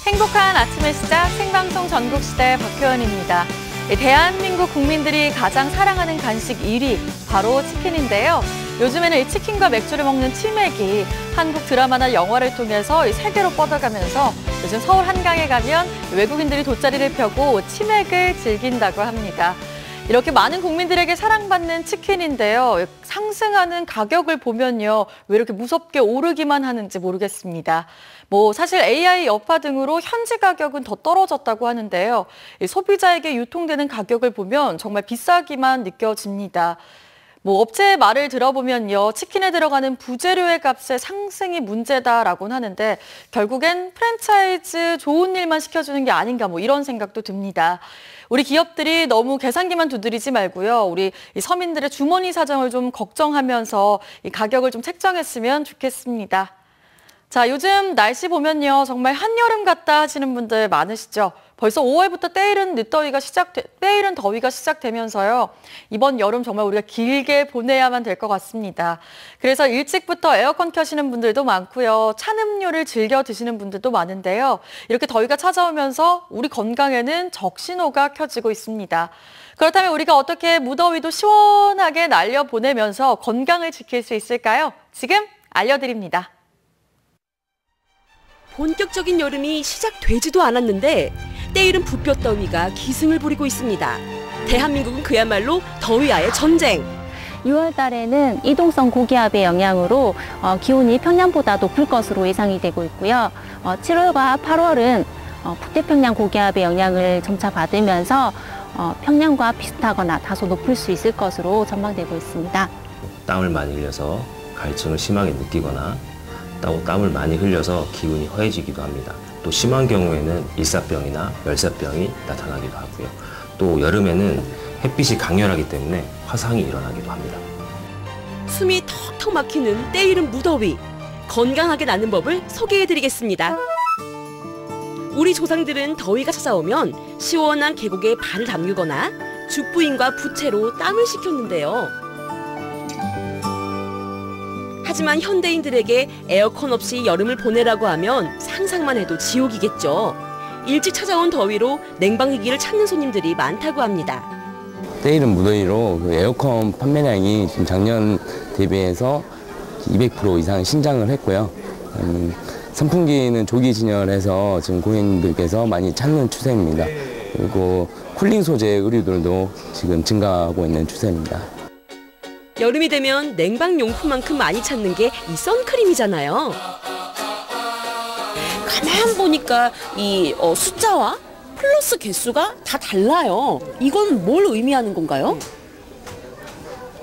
행복한 아침의 시작 생방송 전국시대 박효연입니다. 대한민국 국민들이 가장 사랑하는 간식 1위 바로 치킨인데요. 요즘에는 이 치킨과 맥주를 먹는 치맥이 한국 드라마나 영화를 통해서 세계로 뻗어가면서 요즘 서울 한강에 가면 외국인들이 돗자리를 펴고 치맥을 즐긴다고 합니다. 이렇게 많은 국민들에게 사랑받는 치킨인데요. 상승하는 가격을 보면요. 왜 이렇게 무섭게 오르기만 하는지 모르겠습니다. 사실 AI 여파 등으로 현지 가격은 더 떨어졌다고 하는데요. 소비자에게 유통되는 가격을 보면 정말 비싸기만 느껴집니다. 업체의 말을 들어보면요. 치킨에 들어가는 부재료의 값의 상승이 문제다라고는 하는데 결국엔 프랜차이즈 좋은 일만 시켜주는 게 아닌가 이런 생각도 듭니다. 우리 기업들이 너무 계산기만 두드리지 말고요. 우리 서민들의 주머니 사정을 좀 걱정하면서 이 가격을 좀 책정했으면 좋겠습니다. 자, 요즘 날씨 보면요. 정말 한여름 같다 하시는 분들 많으시죠? 벌써 5월부터 때이른 더위가 시작되면서요. 이번 여름 정말 우리가 길게 보내야만 될 것 같습니다. 그래서 일찍부터 에어컨 켜시는 분들도 많고요. 찬 음료를 즐겨 드시는 분들도 많은데요. 이렇게 더위가 찾아오면서 우리 건강에는 적신호가 켜지고 있습니다. 그렇다면 우리가 어떻게 무더위도 시원하게 날려보내면서 건강을 지킬 수 있을까요? 지금 알려드립니다. 본격적인 여름이 시작되지도 않았는데 때이른 부볕더위가 기승을 부리고 있습니다. 대한민국은 그야말로 더위와의 전쟁. 6월 달에는 이동성 고기압의 영향으로 기온이 평년보다 높을 것으로 예상이 되고 있고요. 7월과 8월은 북태평양 고기압의 영향을 점차 받으면서 평년과 비슷하거나 다소 높을 수 있을 것으로 전망되고 있습니다. 땀을 많이 흘려서 갈증을 심하게 느끼거나 또 땀을 많이 흘려서 기운이 허해지기도 합니다. 또 심한 경우에는 일사병이나 열사병이 나타나기도 하고요. 또 여름에는 햇빛이 강렬하기 때문에 화상이 일어나기도 합니다. 숨이 턱턱 막히는 때이른 무더위. 건강하게 나는 법을 소개해드리겠습니다. 우리 조상들은 더위가 찾아오면 시원한 계곡에 발을 담그거나 죽부인과 부채로 땀을 식혔는데요. 하지만 현대인들에게 에어컨 없이 여름을 보내라고 하면 상상만 해도 지옥이겠죠. 일찍 찾아온 더위로 냉방기기를 찾는 손님들이 많다고 합니다. 때이른 무더위로 에어컨 판매량이 지금 작년 대비해서 200% 이상 신장을 했고요. 선풍기는 조기 진열해서 지금 고객님들께서 많이 찾는 추세입니다. 그리고 쿨링 소재 의류들도 지금 증가하고 있는 추세입니다. 여름이 되면 냉방용품만큼 많이 찾는 게 이 선크림이잖아요. 가만 보니까 이 숫자와 플러스 개수가 다 달라요. 이건 뭘 의미하는 건가요?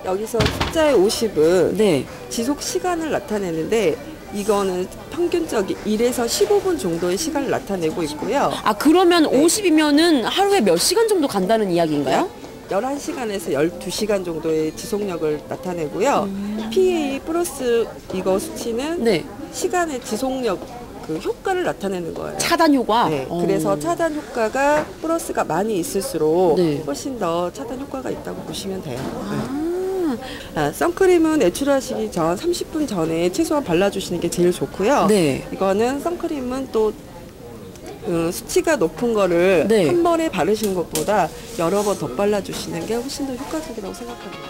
여기서 숫자의 50은 지속 시간을 나타내는데 이거는 평균적인 1에서 15분 정도의 시간을 나타내고 있고요. 아, 그러면 50이면은 하루에 몇 시간 정도 간다는 이야기인가요? 11시간에서 12시간 정도의 지속력을 나타내고요. PA 플러스 이거 수치는 시간의 지속력 효과를 나타내는 거예요. 차단 효과? 네. 그래서 차단 효과가 플러스가 많이 있을수록 훨씬 더 차단 효과가 있다고 보시면 돼요. 선크림은 외출하시기 전 30분 전에 최소한 발라주시는 게 제일 좋고요. 이거는 선크림은 또 수치가 높은 거를 한 번에 바르시는 것보다 여러 번 덧발라주시는 게 훨씬 더 효과적이라고 생각합니다.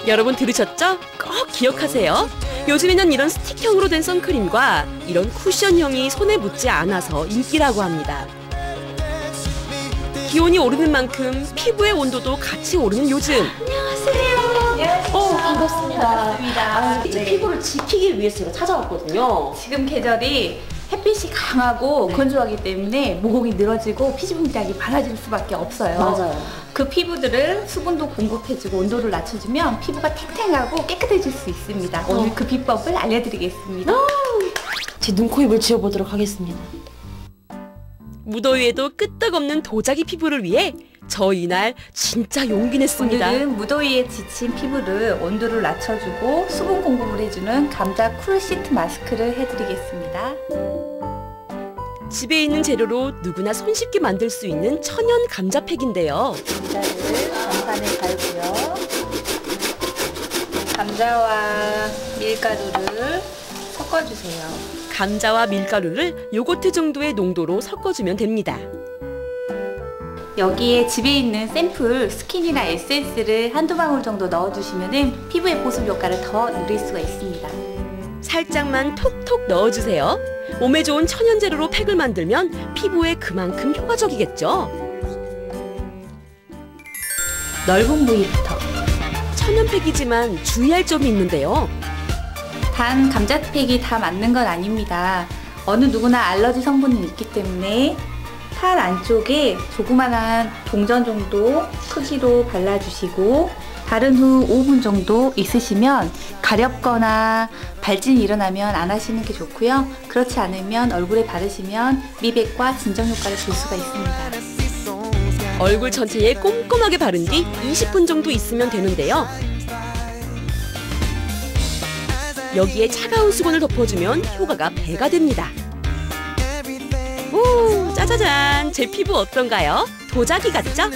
여러분 들으셨죠? 꼭 기억하세요. 요즘에는 이런 스틱형으로 된 선크림과 이런 쿠션형이 손에 묻지 않아서 인기라고 합니다. 기온이 오르는 만큼 피부의 온도도 같이 오르는 요즘. 안녕하세요. 반갑습니다. 제 피부를 지키기 위해서 제가 찾아왔거든요. 지금 계절이 햇빛이 강하고 건조하기 때문에 모공이 늘어지고 피지 분장이 많아질 수밖에 없어요. 맞아요. 그 피부들을 수분도 공급해주고 온도를 낮춰주면 피부가 탱탱하고 깨끗해질 수 있습니다. 오늘 그 비법을 알려드리겠습니다. 제 눈, 코, 입을 지워보도록 하겠습니다. 무더위에도 끄떡없는 도자기 피부를 위해 저 이날 진짜 용기 냈습니다. 오늘은 무더위에 지친 피부를 온도를 낮춰주고 수분 공급을 해주는 감자 쿨 시트 마스크를 해드리겠습니다. 집에 있는 재료로 누구나 손쉽게 만들 수 있는 천연 감자팩인데요. 감자를 전판에 갈고요. 감자와 밀가루를 섞어주세요. 감자와 밀가루를 요거트 정도의 농도로 섞어주면 됩니다. 여기에 집에 있는 샘플 스킨이나 에센스를 한두 방울 정도 넣어주시면 피부의 보습 효과를 더 누릴 수가 있습니다. 살짝만 톡톡 넣어주세요. 몸에 좋은 천연 재료로 팩을 만들면 피부에 그만큼 효과적이겠죠. 넓은 부위부터. 천연 팩이지만 주의할 점이 있는데요. 단 감자팩이 다 맞는 건 아닙니다. 어느 누구나 알러지 성분이 있기 때문에 팔 안쪽에 조그만한 동전 정도 크기로 발라주시고 바른 후 5분 정도 있으시면 가렵거나 발진이 일어나면 안 하시는 게 좋고요. 그렇지 않으면 얼굴에 바르시면 미백과 진정 효과를 줄 수가 있습니다. 얼굴 전체에 꼼꼼하게 바른 뒤 20분 정도 있으면 되는데요. 여기에 차가운 수건을 덮어주면 효과가 배가 됩니다. 오, 짜자잔! 제 피부 어떤가요? 도자기 같죠?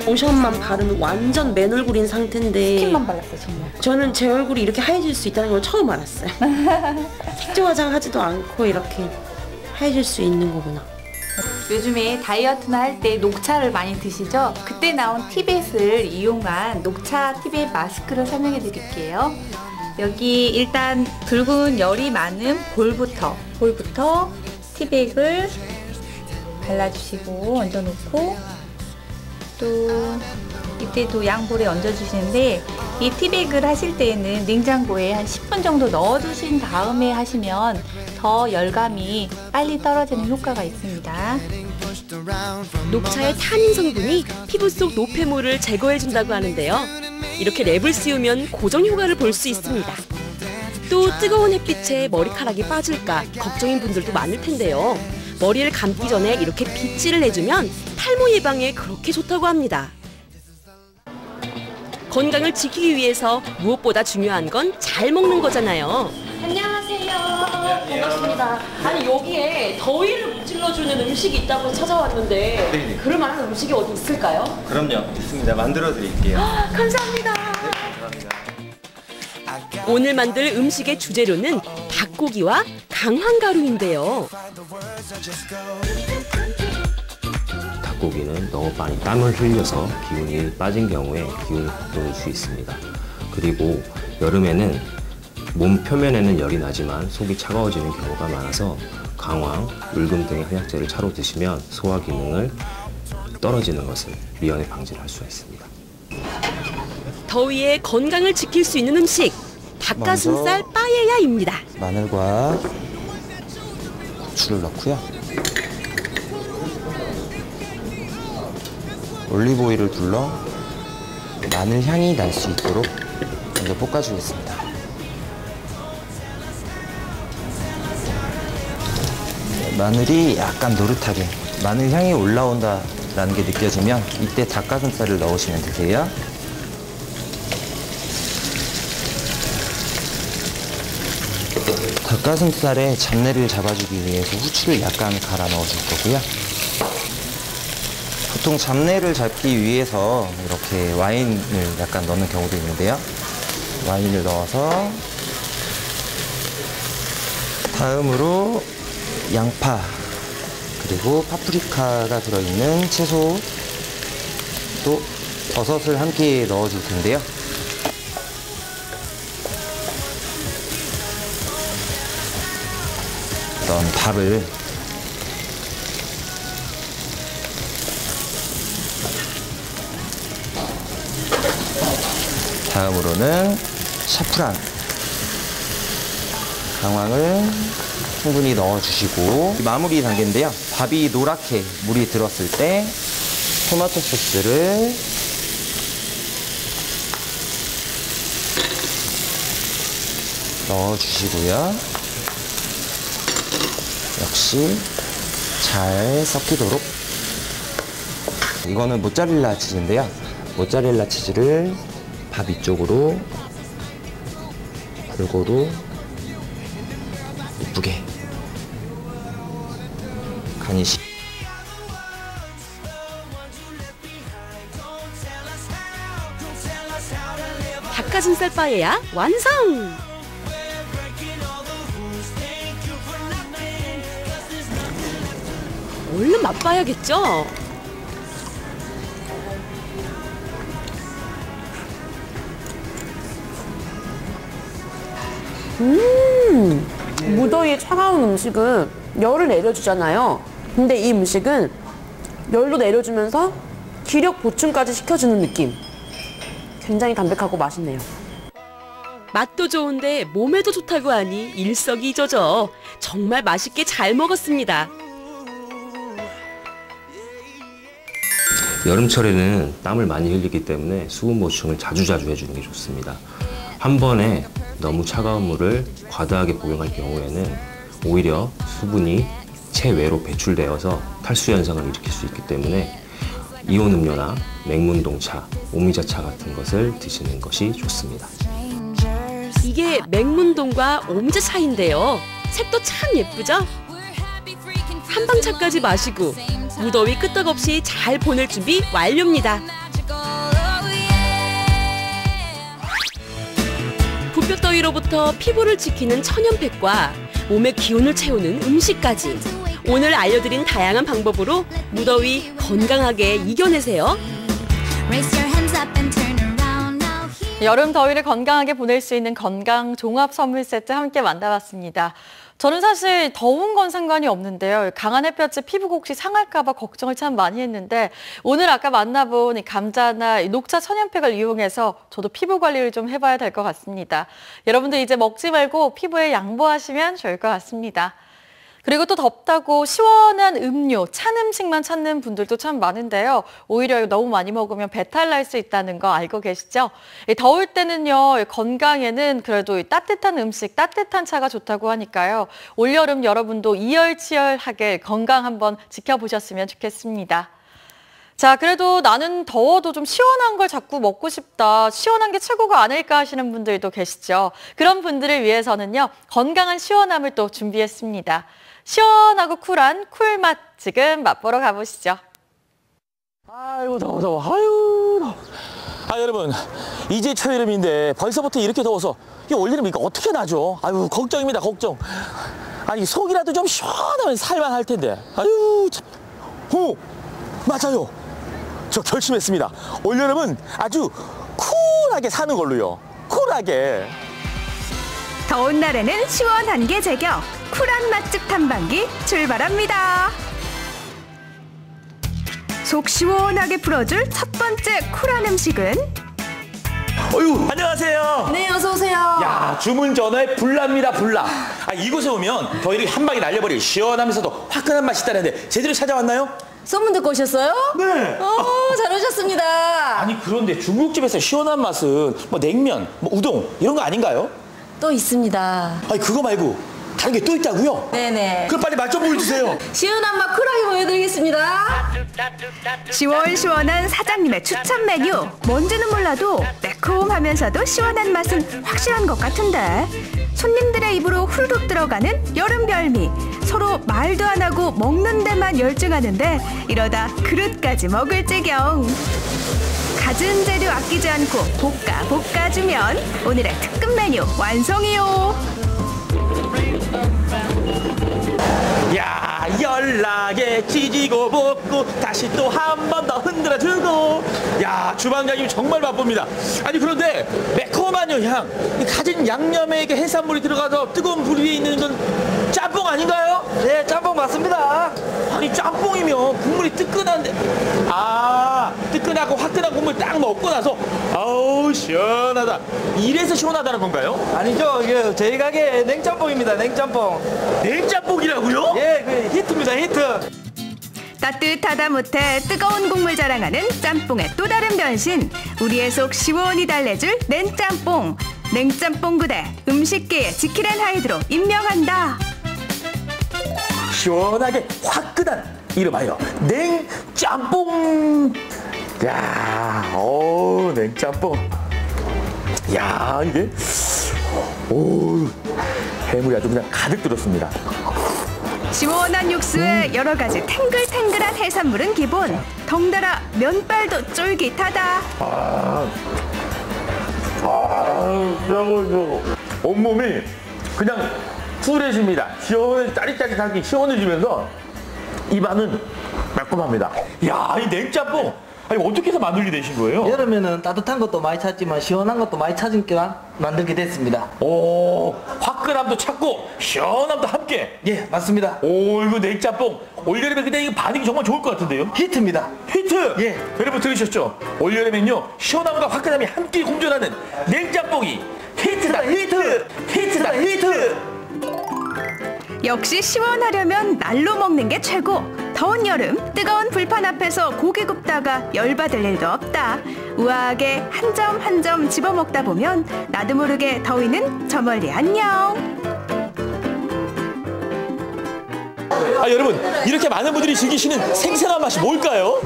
로션만 바르면 완전 맨 얼굴인 상태인데 스킨만 발랐어요, 정말. 저는 제 얼굴이 이렇게 하얘질 수 있다는 걸 처음 알았어요. 색조 화장하지도 않고 이렇게 하얘질 수 있는 거구나. 요즘에 다이어트나 할 때 녹차를 많이 드시죠? 그때 나온 티벳을 이용한 녹차 티벳 마스크를 설명해 드릴게요. 여기 일단 붉은 열이 많은 볼부터 티백을 발라주시고 얹어놓고 또 이때도 양볼에 얹어주시는데 이 티백을 하실 때에는 냉장고에 한 10분 정도 넣어두신 다음에 하시면 더 열감이 빨리 떨어지는 효과가 있습니다. 녹차의 타닌 성분이 피부 속 노폐물을 제거해준다고 하는데요. 이렇게 랩을 씌우면 고정 효과를 볼 수 있습니다. 또 뜨거운 햇빛에 머리카락이 빠질까 걱정인 분들도 많을 텐데요. 머리를 감기 전에 이렇게 빗질을 해주면 탈모 예방에 그렇게 좋다고 합니다. 건강을 지키기 위해서 무엇보다 중요한 건 잘 먹는 거잖아요. 안녕하세요. 반갑습니다. 아니 여기에 더위를 무찔러주는 음식이 있다고 찾아왔는데 네네. 그럴 만한 음식이 어디 있을까요? 그럼요, 있습니다. 만들어 드릴게요. 감사합니다. 감사합니다. 오늘 만들 음식의 주재료는 닭고기와 강황가루인데요. 닭고기는 너무 많이 땀을 흘려서 기운이 빠진 경우에 기운이 돋을 수 있습니다. 그리고 여름에는 몸 표면에는 열이 나지만 속이 차가워지는 경우가 많아서 강황, 울금 등의 한약재를 차로 드시면 소화 기능을 떨어지는 것을 미연에 방지를 할 수가 있습니다. 더위에 건강을 지킬 수 있는 음식, 닭가슴살 빠에야입니다. 마늘과 고추를 넣고요. 올리브오일을 둘러 마늘 향이 날 수 있도록 먼저 볶아주겠습니다. 마늘이 약간 노릇하게 마늘 향이 올라온다라는 게 느껴지면 이때 닭가슴살을 넣으시면 되세요. 닭가슴살에 잡내를 잡아주기 위해서 후추를 약간 갈아 넣어줄 거고요. 보통 잡내를 잡기 위해서 이렇게 와인을 약간 넣는 경우도 있는데요. 와인을 넣어서 다음으로 양파 그리고 파프리카가 들어있는 채소 또 버섯을 함께 넣어줄 텐데요. 그런 밥을 다음으로는 샤프란 강황을 충분히 넣어주시고 마무리 단계인데요. 밥이 노랗게 물이 들었을 때 토마토 소스를 넣어주시고요. 역시 잘 섞이도록. 이거는 모짜렐라 치즈인데요. 모짜렐라 치즈를 밥 위쪽으로 골고루 예쁘게 간이 닭가슴살 빠에야 완성! 얼른 맛봐야겠죠? 무더위에 차가운 음식은 열을 내려주잖아요. 근데 이 음식은 열도 내려주면서 기력 보충까지 시켜주는 느낌. 굉장히 담백하고 맛있네요. 맛도 좋은데 몸에도 좋다고 하니 일석이조죠. 정말 맛있게 잘 먹었습니다. 여름철에는 땀을 많이 흘리기 때문에 수분 보충을 자주자주 해주는 게 좋습니다. 한 번에 너무 차가운 물을 과다하게 복용할 경우에는 오히려 수분이 체외로 배출되어서 탈수 현상을 일으킬 수 있기 때문에 이온 음료나 맹문동차, 오미자차 같은 것을 드시는 것이 좋습니다. 이게 맹문동과 오미자차인데요. 색도 참 예쁘죠? 한방차까지 마시고 무더위 끄떡없이 잘 보낼 준비 완료입니다. 붓볕더위로부터 피부를 지키는 천연팩과 몸의 기운을 채우는 음식까지 오늘 알려드린 다양한 방법으로 무더위 건강하게 이겨내세요. 여름 더위를 건강하게 보낼 수 있는 건강 종합 선물 세트 함께 만나봤습니다. 저는 사실 더운 건 상관이 없는데요. 강한 햇볕에 피부가 혹시 상할까 봐 걱정을 참 많이 했는데 오늘 아까 만나본 이 감자나 이 녹차 천연팩을 이용해서 저도 피부 관리를 좀 해봐야 될 것 같습니다. 여러분들 이제 먹지 말고 피부에 양보하시면 좋을 것 같습니다. 그리고 또 덥다고 시원한 음료, 찬 음식만 찾는 분들도 참 많은데요. 오히려 너무 많이 먹으면 배탈 날 수 있다는 거 알고 계시죠? 더울 때는요, 건강에는 그래도 따뜻한 음식, 따뜻한 차가 좋다고 하니까요. 올여름 여러분도 이열치열하게 건강 한번 지켜보셨으면 좋겠습니다. 자, 그래도 나는 더워도 좀 시원한 걸 자꾸 먹고 싶다. 시원한 게 최고가 아닐까 하시는 분들도 계시죠. 그런 분들을 위해서는요, 건강한 시원함을 또 준비했습니다. 시원하고 쿨한 쿨맛 지금 맛보러 가보시죠. 아이고 더워. 아유 더워. 아 여러분 이제 초여름인데 벌써부터 이렇게 더워서 이 올여름 이거 어떻게 나죠? 아유 걱정입니다 걱정. 아니 속이라도 좀 시원하면 살만할 텐데. 아유 참. 오 맞아요. 저 결심했습니다. 올여름은 아주 쿨하게 사는 걸로요. 쿨하게. 더운 날에는 시원한 게 제격. 쿨한 맛집 탐방기 출발합니다. 속 시원하게 풀어줄 첫 번째 쿨한 음식은? 어유 안녕하세요. 네, 어서 오세요. 야 주문 전화에 불납니다 불나. 아 이곳에 오면 더위를 한 방에 날려버릴 시원하면서도 화끈한 맛이 있다는데 제대로 찾아왔나요? 소문 듣고 오셨어요? 네. 잘 오셨습니다. 아니 그런데 중국집에서 시원한 맛은 뭐 냉면, 뭐 우동 이런 거 아닌가요? 또 있습니다. 아니 그거 말고 다른 게 또 있다고요? 네네. 그럼 빨리 맛 좀 보여주세요. 시원한 맛 쿨하게 보여드리겠습니다. 시원시원한 사장님의 추천 메뉴. 뭔지는 몰라도 매콤하면서도 시원한 맛은 확실한 것 같은데 손님들의 입으로 후루룩 들어가는 여름 별미. 서로 말도 안 하고 먹는 데만 열중하는데 이러다 그릇까지 먹을 지경. 갖은 재료 아끼지 않고 볶아주면 오늘의 특급 메뉴 완성이요. 야 연락에 찢고 볶고 다시 또 한 번 더 흔들어주고. 야 주방장님 정말 바쁩니다. 아니 그런데 매콤한 향, 가진 양념에 해산물이 들어가서 뜨거운 불 위에 있는 건 짬뽕 아닌가요? 네, 짬뽕 맞습니다. 아니 짬뽕이면 국물이 뜨끈한데 뜨끈하고 화끈한 국물 딱 먹고 나서 아우 시원하다. 이래서 시원하다는 건가요? 아니죠. 이게 저희 가게 냉짬뽕입니다. 냉짬뽕. 냉짬뽕이라고요? 예, 그 히트입니다. 히트. 따뜻하다 못해 뜨거운 국물 자랑하는 짬뽕의 또 다른 변신. 우리의 속 시원히 달래줄 냉짬뽕. 냉짬뽕 그대 음식계의 지킬앤 하이드로 임명한다. 시원하게 화끈한 이름하여 냉짬뽕. 야, 냉짬뽕. 야, 이게 해물이 아주 그냥 가득 들었습니다. 시원한 육수에 여러 가지 탱글탱글한 해산물은 기본. 덩달아 면발도 쫄깃하다. 온몸이 그냥 쿨해집니다. 시원해, 짜릿짜릿하게 시원해지면서 입안은 매콤합니다. 이야, 이 냉짬뽕. 아니, 어떻게 해서 만들게 되신 거예요? 여름에는 따뜻한 것도 많이 찾지만 시원한 것도 많이 찾으니까 만들게 됐습니다. 오, 화끈함도 찾고 시원함도 함께. 예, 맞습니다. 오, 이거 냉짬뽕 올여름에 그냥 이거 반응이 정말 좋을 것 같은데요? 히트입니다. 히트! 예. 여러분 들으셨죠? 올여름엔요 시원함과 화끈함이 함께 공존하는 냉짬뽕이 히트다 히트! 히트다 히트! 역시 시원하려면 날로 먹는 게 최고. 더운 여름 뜨거운 불판 앞에서 고기 굽다가 열받을 일도 없다. 우아하게 한 점 한 점 집어먹다 보면 나도 모르게 더위는 저 멀리 안녕. 아, 여러분 이렇게 많은 분들이 즐기시는 생생한 맛이 뭘까요?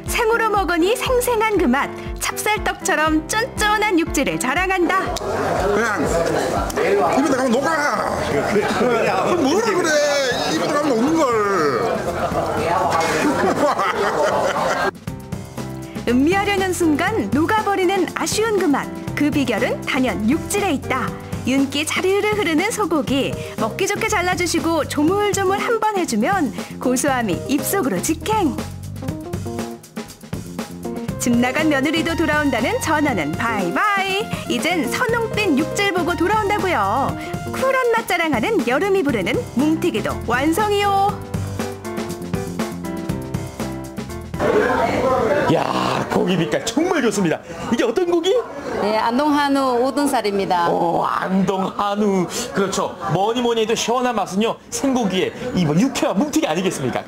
생으로 먹으니 생생한 그 맛. 찹쌀떡처럼 쫀쫀한 육질을 자랑한다. 그냥 입에 들어가면 녹아. 뭐라 그래. 입에 들어가면 녹는 걸. 음미하려는 순간 녹아버리는 아쉬운 그 맛. 그 비결은 단연 육질에 있다. 윤기 자르르 흐르는 소고기 먹기 좋게 잘라주시고 조물조물 한 번 해주면 고소함이 입속으로 직행. 집 나간 며느리도 돌아온다는 전화는 바이바이. 이젠 선홍빛 육질 보고 돌아온다고요. 쿨한 맛 자랑하는 여름이 부르는 뭉티기도 완성이요. 야, 고기 빛깔 정말 좋습니다. 이게 어떤 고기? 네, 안동 한우 우둔살입니다. 오, 안동 한우. 그렇죠. 뭐니 뭐니 해도 시원한 맛은요 생고기에 이 뭐 육회와 뭉티기 아니겠습니까?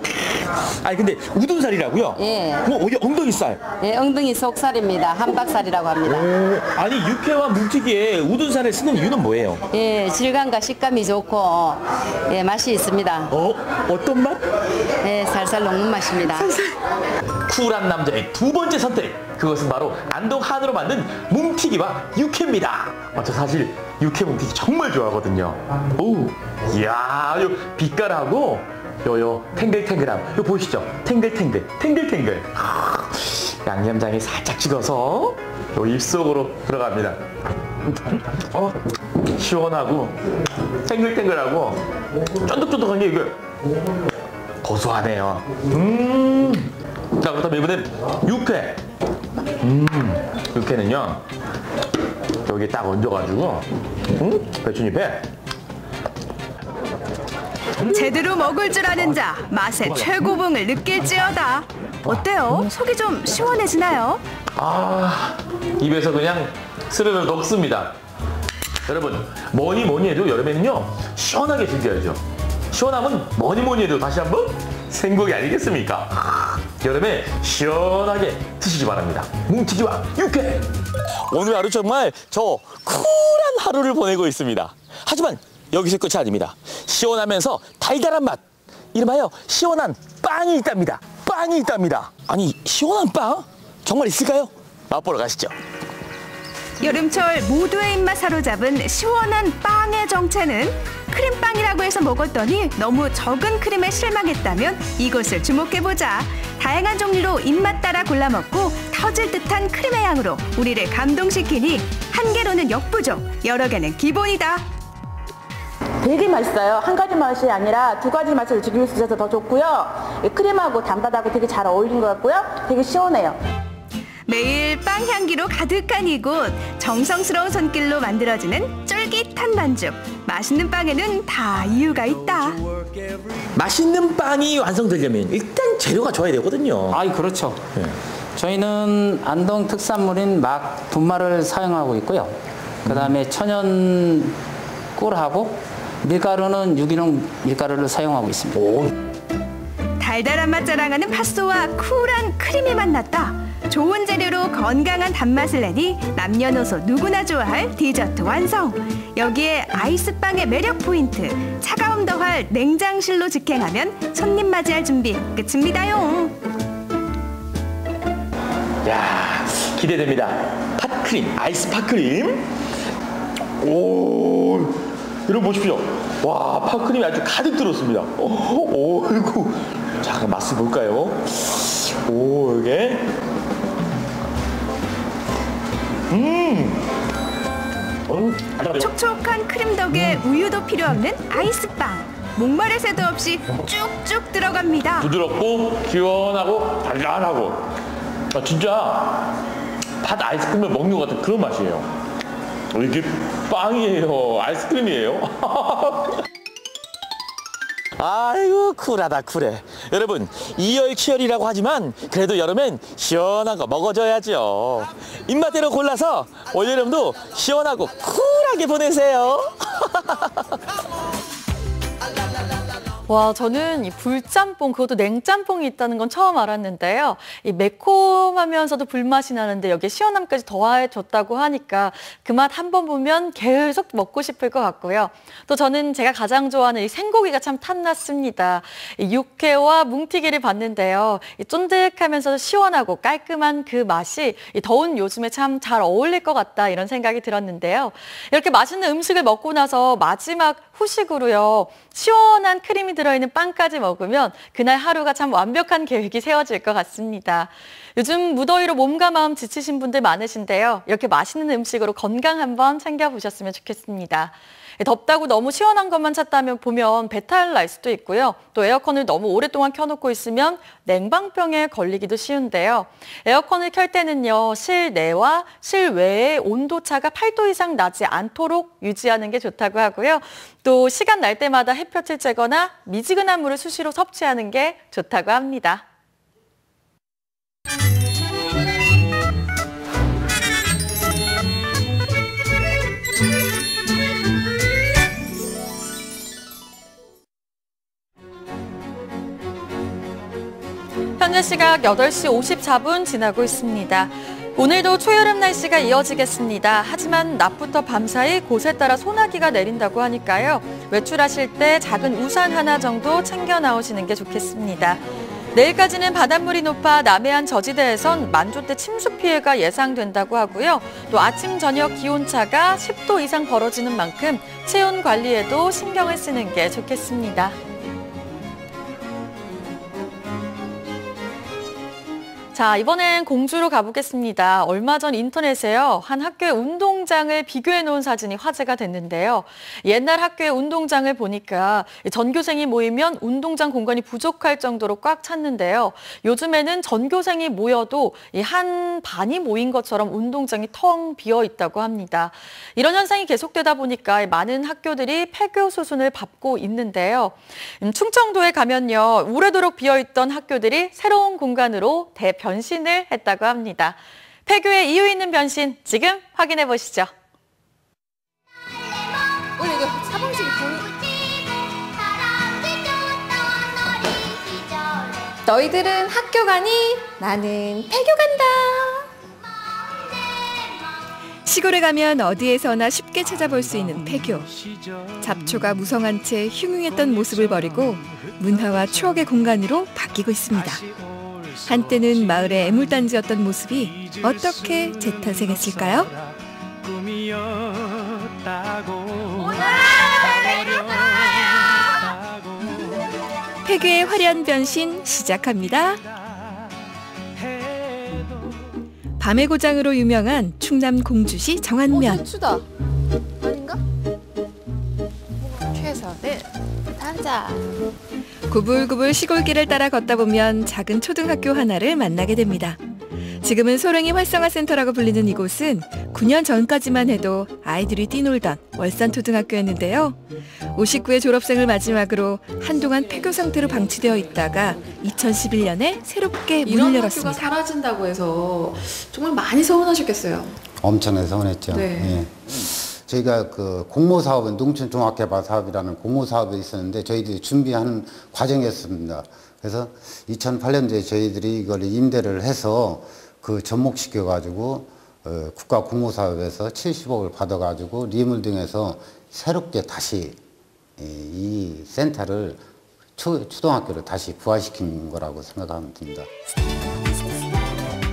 아니 근데 우둔살이라고요? 예. 어디 엉덩이살? 예, 엉덩이 속살입니다. 함박살이라고 합니다. 오, 아니 육회와 뭉티기에 우둔살을 쓰는 이유는 뭐예요? 예, 질감과 식감이 좋고 예, 맛이 있습니다. 어떤 맛? 예, 살살 녹는 맛입니다. 쿨한 남자의 두 번째 선택. 그것은 바로 안동 한우로 만든 뭉티기와 육회입니다. 저 사실 육회 뭉티기 정말 좋아하거든요. 오, 이야, 요 빛깔하고 요 탱글탱글함. 요 보이시죠? 탱글탱글, 탱글탱글. 양념장에 살짝 찍어서 요 입속으로 들어갑니다. 시원하고 탱글탱글하고 쫀득쫀득한 게 이거 고소하네요. 자, 그렇다면 이번엔 육회. 육회는요 여기 딱 얹어가지고 배추잎에 제대로 먹을 줄 아는 자 맛의 최고봉을 느낄지어다. 어때요? 속이 좀 시원해지나요? 아, 입에서 그냥 스르르 녹습니다. 여러분 뭐니 뭐니 해도 여름에는요 시원하게 즐겨야죠. 시원하면 뭐니 뭐니 해도 다시 한번 생고기 아니겠습니까? 여름에 시원하게 드시기 바랍니다. 뭉티기와 육회. 오늘 하루 정말 저 쿨한 하루를 보내고 있습니다. 하지만 여기서 끝이 아닙니다. 시원하면서 달달한 맛, 이름하여 시원한 빵이 있답니다. 빵이 있답니다. 아니, 시원한 빵? 정말 있을까요? 맛보러 가시죠. 여름철 모두의 입맛 사로잡은 시원한 빵의 정체는 크림빵이라고 해서 먹었더니 너무 적은 크림에 실망했다면 이곳을 주목해보자. 다양한 종류로 입맛 따라 골라먹고 터질 듯한 크림의 향으로 우리를 감동시키니 한 개로는 역부족, 여러 개는 기본이다. 되게 맛있어요. 한 가지 맛이 아니라 두 가지 맛을 즐길 수 있어서 더 좋고요. 크림하고 단맛하고 되게 잘 어울린 것 같고요. 되게 시원해요. 매일 빵 향기로 가득한 이곳, 정성스러운 손길로 만들어지는 쫄깃한 반죽. 맛있는 빵에는 다 이유가 있다. 맛있는 빵이 완성되려면 일단 재료가 좋아야 되거든요. 아, 그렇죠. 네. 저희는 안동 특산물인 분말을 사용하고 있고요. 그다음에 천연 꿀하고 밀가루는 유기농 밀가루를 사용하고 있습니다. 달달한 맛 자랑하는 팥소와 쿨한 크림이 만났다. 좋은 재료로 건강한 단맛을 내니 남녀노소 누구나 좋아할 디저트 완성. 여기에 아이스빵의 매력 포인트, 차가움 더할 냉장실로 직행하면 손님 맞이할 준비 끝입니다용. 야, 기대됩니다. 팥크림, 아이스 팥크림. 오, 여러분 보십시오. 와, 팥크림이 아주 가득 들었습니다. 어이구. 자, 그럼 맛을 볼까요? 오, 이게. 촉촉한 크림 덕에 우유도 필요 없는 아이스빵. 목마를 새도 없이 쭉쭉 들어갑니다. 부드럽고 시원하고 달달하고 진짜 팥 아이스크림을 먹는 것 같은 그런 맛이에요. 이게 빵이에요? 아이스크림이에요? 아이고 쿨하다 쿨해. 여러분 이열치열이라고 하지만 그래도 여름엔 시원한 거 먹어줘야죠. 입맛대로 골라서 올여름도 시원하고 쿨하게 보내세요. 와, 저는 이 불짬뽕, 그것도 냉짬뽕이 있다는 건 처음 알았는데요. 이 매콤하면서도 불맛이 나는데 여기에 시원함까지 더해줬다고 하니까 그 맛 한 번 보면 계속 먹고 싶을 것 같고요. 또 저는 제가 가장 좋아하는 이 생고기가 참 탐났습니다. 이 육회와 뭉티기를 봤는데요. 이 쫀득하면서도 시원하고 깔끔한 그 맛이 이 더운 요즘에 참 잘 어울릴 것 같다 이런 생각이 들었는데요. 이렇게 맛있는 음식을 먹고 나서 마지막 후식으로요. 시원한 크림이 들어있는 빵까지 먹으면 그날 하루가 참 완벽한 계획이 세워질 것 같습니다. 요즘 무더위로 몸과 마음 지치신 분들 많으신데요. 이렇게 맛있는 음식으로 건강 한번 챙겨보셨으면 좋겠습니다. 덥다고 너무 시원한 것만 찾다면 보면 배탈 날 수도 있고요. 또 에어컨을 너무 오랫동안 켜놓고 있으면 냉방병에 걸리기도 쉬운데요. 에어컨을 켤 때는요. 실내와 실외의 온도차가 8도 이상 나지 않도록 유지하는 게 좋다고 하고요. 또 시간 날 때마다 햇볕을 쬐거나 미지근한 물을 수시로 섭취하는 게 좋다고 합니다. 현재 시각 8시 54분 지나고 있습니다. 오늘도 초여름 날씨가 이어지겠습니다. 하지만 낮부터 밤사이 곳에 따라 소나기가 내린다고 하니까요. 외출하실 때 작은 우산 하나 정도 챙겨 나오시는 게 좋겠습니다. 내일까지는 바닷물이 높아 남해안 저지대에선 만조대 침수 피해가 예상된다고 하고요. 또 아침 저녁 기온차가 10도 이상 벌어지는 만큼 체온 관리에도 신경을 쓰는 게 좋겠습니다. 자, 이번엔 공주로 가보겠습니다. 얼마 전 인터넷에요. 한 학교의 운동장을 비교해 놓은 사진이 화제가 됐는데요. 옛날 학교의 운동장을 보니까 전교생이 모이면 운동장 공간이 부족할 정도로 꽉 찼는데요. 요즘에는 전교생이 모여도 한 반이 모인 것처럼 운동장이 텅 비어 있다고 합니다. 이런 현상이 계속되다 보니까 많은 학교들이 폐교 수순을 밟고 있는데요. 충청도에 가면요. 오래도록 비어있던 학교들이 새로운 공간으로 변신을 했다고 합니다. 폐교의 이유 있는 변신 지금 확인해 보시죠. 우리 이거 사방식이 너희들은 학교 가니? 나는 폐교 간다. 시골에 가면 어디에서나 쉽게 찾아볼 수 있는 폐교. 잡초가 무성한 채 흉흉했던 모습을 버리고 문화와 추억의 공간으로 바뀌고 있습니다. 한때는 마을의 애물단지였던 모습이 어떻게 재탄생했을까요? 폐교의 화려한 변신 시작합니다. 밤의 고장으로 유명한 충남 공주시 정안면. 전추다. 아닌가? 최선을 다하자. 구불구불 시골길을 따라 걷다 보면 작은 초등학교 하나를 만나게 됩니다. 지금은 소랭이 활성화센터라고 불리는 이곳은 9년 전까지만 해도 아이들이 뛰놀던 월산초등학교였는데요. 59회 졸업생을 마지막으로 한동안 폐교 상태로 방치되어 있다가 2011년에 새롭게 문을 열었습니다. 이런 학교가 사라진다고 해서 정말 많이 서운하셨겠어요. 엄청나게 서운했죠. 네. 예. 저희가 그 공모사업은 농촌종합개발 사업이라는 공모사업이 있었는데 저희들이 준비하는 과정이었습니다. 그래서 2008년도에 저희들이 이걸 임대를 해서 그 접목시켜가지고 국가 공모사업에서 70억을 받아가지고 리물딩해서 새롭게 다시 이 센터를 초등학교를 다시 부활시킨 거라고 생각하면 됩니다.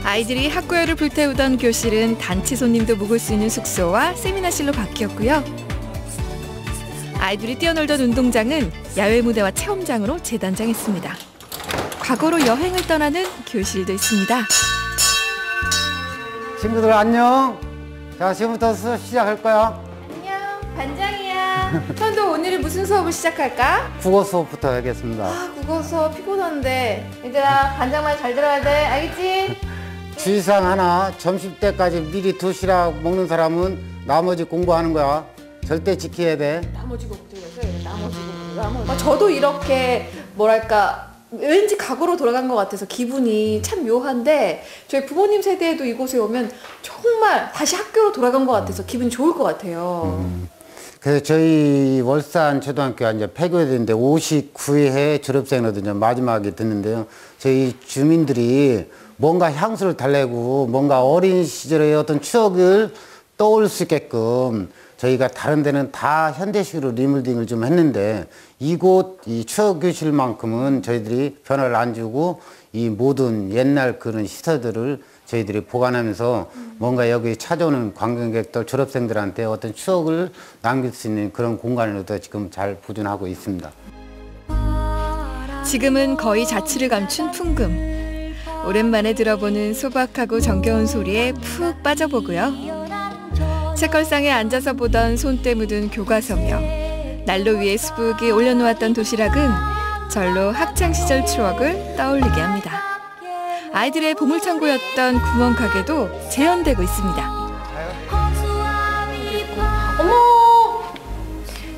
아이들이 학구열을 불태우던 교실은 단체 손님도 묵을 수 있는 숙소와 세미나실로 바뀌었고요. 아이들이 뛰어놀던 운동장은 야외 무대와 체험장으로 재단장했습니다. 과거로 여행을 떠나는 교실도 있습니다. 친구들 안녕. 자, 지금부터 수업 시작할 거야. 안녕, 반장이야. 선도 오늘 오늘은 무슨 수업을 시작할까? 국어 수업부터 하겠습니다. 아, 국어 수업 피곤한데. 얘들아, 반장만 잘 들어야 돼. 알겠지? 주의사항 하나, 점심때까지 미리 도시락 먹는 사람은 나머지 공부하는 거야. 절대 지켜야 돼. 나머지 걱정해서 나머지. 저도 이렇게 뭐랄까 왠지 과거로 돌아간 것 같아서 기분이 참 묘한데 저희 부모님 세대에도 이곳에 오면 정말 다시 학교로 돌아간 것 같아서 기분이 좋을 것 같아요. 그래서 저희 월산 초등학교가 이제 폐교됐는데 59회 졸업생이거든요. 마지막에 듣는데요. 저희 주민들이 뭔가 향수를 달래고 뭔가 어린 시절의 어떤 추억을 떠올 수 있게끔 저희가 다른 데는 다 현대식으로 리모델링을 좀 했는데 이곳 이 추억교실만큼은 저희들이 변화를 안 주고 이 모든 옛날 그런 시설들을 저희들이 보관하면서 뭔가 여기 찾아오는 관광객들, 졸업생들한테 어떤 추억을 남길 수 있는 그런 공간으로도 지금 잘 보존하고 있습니다. 지금은 거의 자취를 감춘 풍금. 오랜만에 들어보는 소박하고 정겨운 소리에 푹 빠져보고요. 책걸상에 앉아서 보던 손때 묻은 교과서며 난로 위에 수북이 올려놓았던 도시락은 절로 학창시절 추억을 떠올리게 합니다. 아이들의 보물창고였던 구멍가게도 재현되고 있습니다. 어머!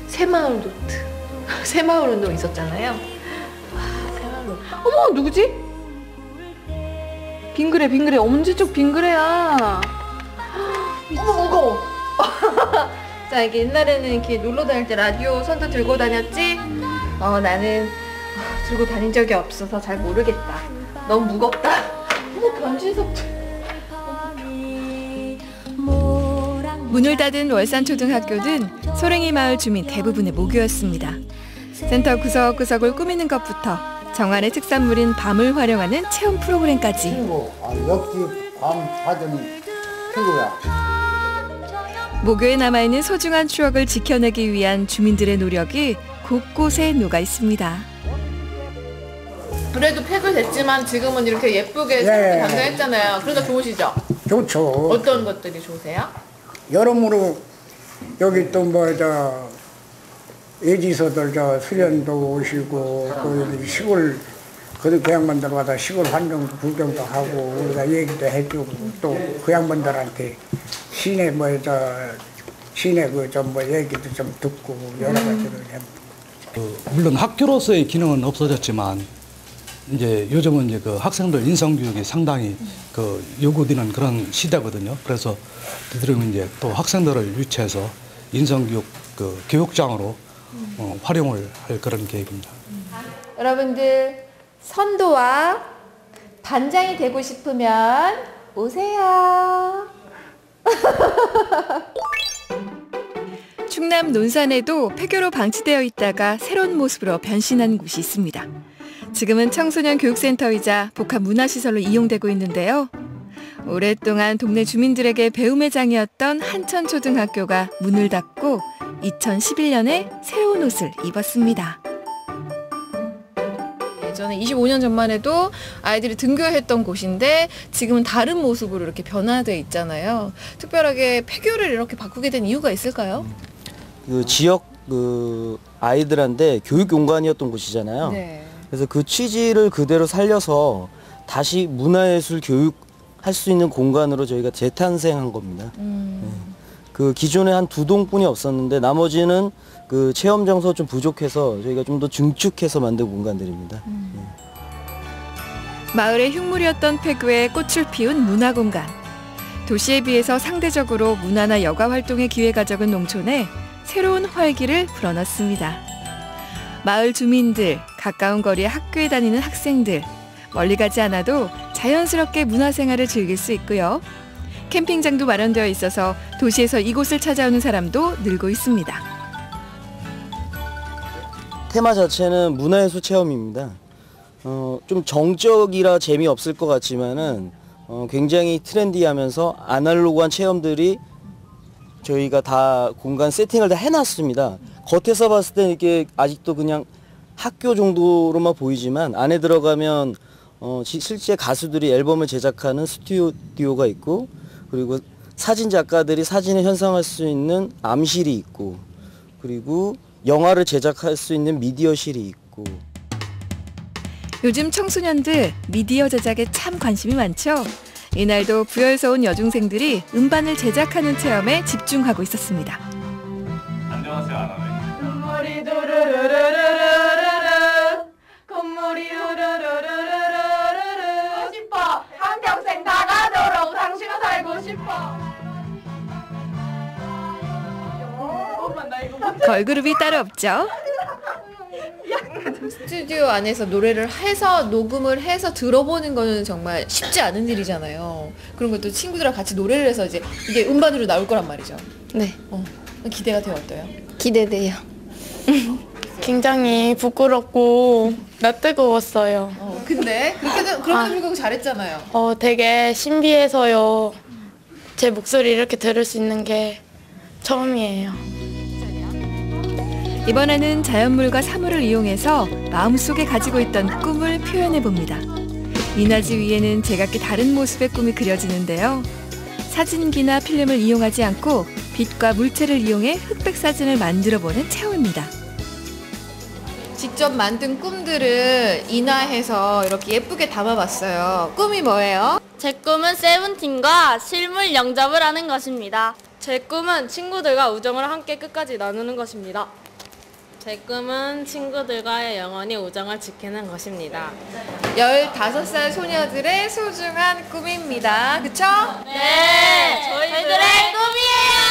새마을 노트. 새마을 운동 있었잖아요. 새마을 노트. 어머, 누구지? 빙그레. 엄지쪽 빙그레야. 어머, 무거워. 자, 이게 옛날에는 이렇게 놀러 다닐 때 라디오 선도 들고 다녔지? 나는 들고 다닌 적이 없어서 잘 모르겠다. 너무 무겁다. 어머, 변진섭도. 문을 닫은 월산초등학교는 소랭이 마을 주민 대부분의 모교였습니다. 센터 구석구석을 꾸미는 것부터 정안의 특산물인 밤을 활용하는 체험 프로그램까지. 역시 밤 사전이 최고야. 모교에 남아있는 소중한 추억을 지켜내기 위한 주민들의 노력이 곳곳에 녹아 있습니다. 그래도 폐교됐지만 지금은 이렇게 예쁘게 새롭게 단장했잖아요. 그러니까 좋으시죠? 좋죠. 어떤 것들이 좋으세요? 여러모로 여기 또 예지서들 수련도 오시고 또 시골 그 양반들 와서 시골 환경도 구경도 하고 우리가 얘기도 해주고 또 그 양반들한테 시내 시내 얘기도 좀 듣고 여러 가지를 해봅니다. 물론 학교로서의 기능은 없어졌지만 이제 요즘은 이제 그 학생들 인성 교육이 상당히 그 요구되는 그런 시대거든요. 그래서 저희들은 이제 또 학생들을 유치해서 인성 교육 그 교육장으로 활용을 할 그런 계획입니다. 여러분들 선도와 반장이 되고 싶으면 오세요. 충남 논산에도 폐교로 방치되어 있다가 새로운 모습으로 변신한 곳이 있습니다. 지금은 청소년 교육센터이자 복합문화시설로 이용되고 있는데요. 오랫동안 동네 주민들에게 배움의 장이었던 한천초등학교가 문을 닫고 2011년에 새로운 옷을 입었습니다. 예전에 25년 전만 해도 아이들이 등교했던 곳인데 지금은 다른 모습으로 이렇게 변화되어 있잖아요. 특별하게 폐교를 이렇게 바꾸게 된 이유가 있을까요? 그 지역 아이들한테 교육 공간이었던 곳이잖아요. 네. 그래서 그 취지를 그대로 살려서 다시 문화예술 교육할 수 있는 공간으로 저희가 재탄생한 겁니다. 네. 그 기존에 한 2동뿐이 없었는데 나머지는 그 체험 장소 좀 부족해서 저희가 좀 더 증축해서 만든 공간들입니다. 네. 마을의 흉물이었던 폐교에 꽃을 피운 문화공간. 도시에 비해서 상대적으로 문화나 여가 활동의 기회가 적은 농촌에 새로운 활기를 불어넣습니다. 마을 주민들, 가까운 거리에 학교에 다니는 학생들, 멀리 가지 않아도 자연스럽게 문화생활을 즐길 수 있고요. 캠핑장도 마련되어 있어서 도시에서 이곳을 찾아오는 사람도 늘고 있습니다. 테마 자체는 문화예술 체험입니다. 좀 정적이라 재미없을 것 같지만은 굉장히 트렌디하면서 아날로그한 체험들이 저희가 다 공간 세팅을 다 해놨습니다. 겉에서 봤을 때 이게 아직도 그냥 학교 정도로만 보이지만 안에 들어가면 실제 가수들이 앨범을 제작하는 스튜디오가 있고 그리고 사진 작가들이 사진을 현상할 수 있는 암실이 있고 그리고 영화를 제작할 수 있는 미디어실이 있고. 요즘 청소년들 미디어 제작에 참 관심이 많죠. 이날도 부여에서 온 여중생들이 음반을 제작하는 체험에 집중하고 있었습니다. 안녕하세요, 아나네. 콧물이 두루루루루루루루 콧물이 후루루루루루루 싶어 한평생 다 가도록 당신과 살고 싶어. 걸그룹이 따로 없죠. 스튜디오 안에서 노래를 해서 녹음을 해서 들어보는 거는 정말 쉽지 않은 일이잖아요. 그런 것도 친구들이랑 같이 노래를 해서 이제 이게 음반으로 나올 거란 말이죠. 네. 기대가 돼요. 어때요? 기대돼요. 굉장히 부끄럽고 뜨거웠어요. 근데 그렇게도 불구하고 잘했잖아요. 되게 신비해서요. 제 목소리 이렇게 들을 수 있는 게 처음이에요. 이번에는 자연물과 사물을 이용해서 마음속에 가지고 있던 꿈을 표현해 봅니다. 인화지 위에는 제각기 다른 모습의 꿈이 그려지는데요. 사진기나 필름을 이용하지 않고 빛과 물체를 이용해 흑백 사진을 만들어보는 체험입니다. 직접 만든 꿈들을 인화해서 이렇게 예쁘게 담아봤어요. 꿈이 뭐예요? 제 꿈은 세븐틴과 실물 영접을 하는 것입니다. 제 꿈은 친구들과 우정을 함께 끝까지 나누는 것입니다. 제 꿈은 친구들과의 영원히 우정을 지키는 것입니다. 15살 소녀들의 소중한 꿈입니다. 그쵸? 네, 저희들의 꿈이에요!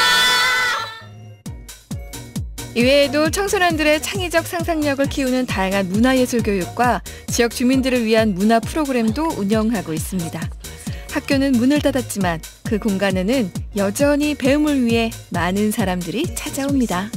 이외에도 청소년들의 창의적 상상력을 키우는 다양한 문화예술 교육과 지역 주민들을 위한 문화 프로그램도 운영하고 있습니다. 학교는 문을 닫았지만 그 공간에는 여전히 배움을 위해 많은 사람들이 찾아옵니다.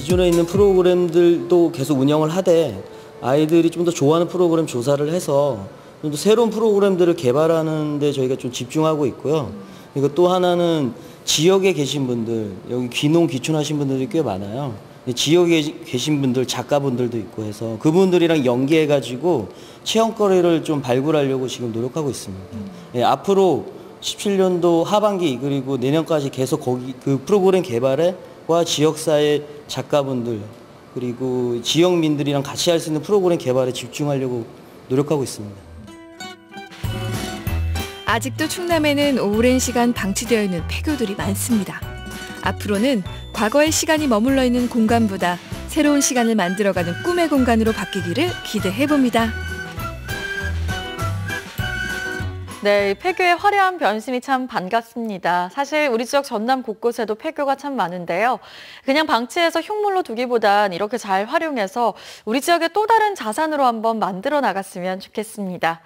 기존에 있는 프로그램들도 계속 운영을 하되 아이들이 좀 더 좋아하는 프로그램 조사를 해서 좀 더 새로운 프로그램들을 개발하는 데 저희가 좀 집중하고 있고요. 그리고 또 하나는 지역에 계신 분들, 여기 귀농 귀촌하신 분들이 꽤 많아요. 지역에 계신 분들, 작가분들도 있고 해서 그분들이랑 연계해가지고 체험거리를 좀 발굴하려고 지금 노력하고 있습니다. 앞으로 17년도 하반기 그리고 내년까지 계속 거기 그 프로그램 개발에 와 지역사회 작가분들 그리고 지역민들이랑 같이 할 수 있는 프로그램 개발에 집중하려고 노력하고 있습니다. 아직도 충남에는 오랜 시간 방치되어 있는 폐교들이 많습니다. 앞으로는 과거의 시간이 머물러 있는 공간보다 새로운 시간을 만들어가는 꿈의 공간으로 바뀌기를 기대해봅니다. 네, 폐교의 화려한 변심이 참 반갑습니다. 사실 우리 지역 전남 곳곳에도 폐교가 참 많은데요. 그냥 방치해서 흉물로 두기보단 이렇게 잘 활용해서 우리 지역의 또 다른 자산으로 한번 만들어 나갔으면 좋겠습니다.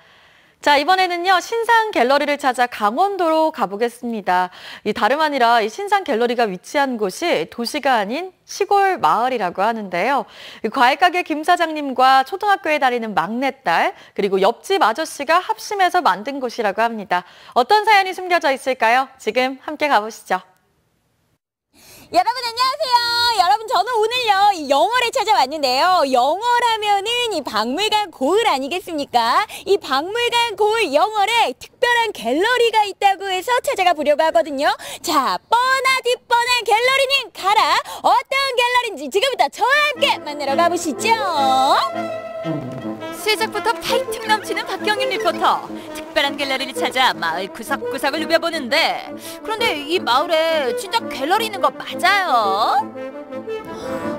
자, 이번에는요, 신상 갤러리를 찾아 강원도로 가보겠습니다. 다름 아니라 이 신상 갤러리가 위치한 곳이 도시가 아닌 시골 마을이라고 하는데요. 과일가게 김 사장님과 초등학교에 다니는 막내딸, 그리고 옆집 아저씨가 합심해서 만든 곳이라고 합니다. 어떤 사연이 숨겨져 있을까요? 지금 함께 가보시죠. 여러분 안녕하세요. 여러분 저는 오늘요 이 영월에 찾아왔는데요. 영월하면은 이 박물관 고을 아니겠습니까? 이 박물관 고을 영월에 특별한 갤러리가 있다고 해서 찾아가 보려고 하거든요. 자, 뻔하디 뻔한 갤러리는 가라. 어떤 갤러리인지 지금부터 저와 함께 만나러 가보시죠. 시작부터 파이팅 넘치는 박경윤 리포터. 특별한 갤러리를 찾아 마을 구석구석을 누벼보는데, 그런데 이 마을에 진짜 갤러리 있는 거 맞아요?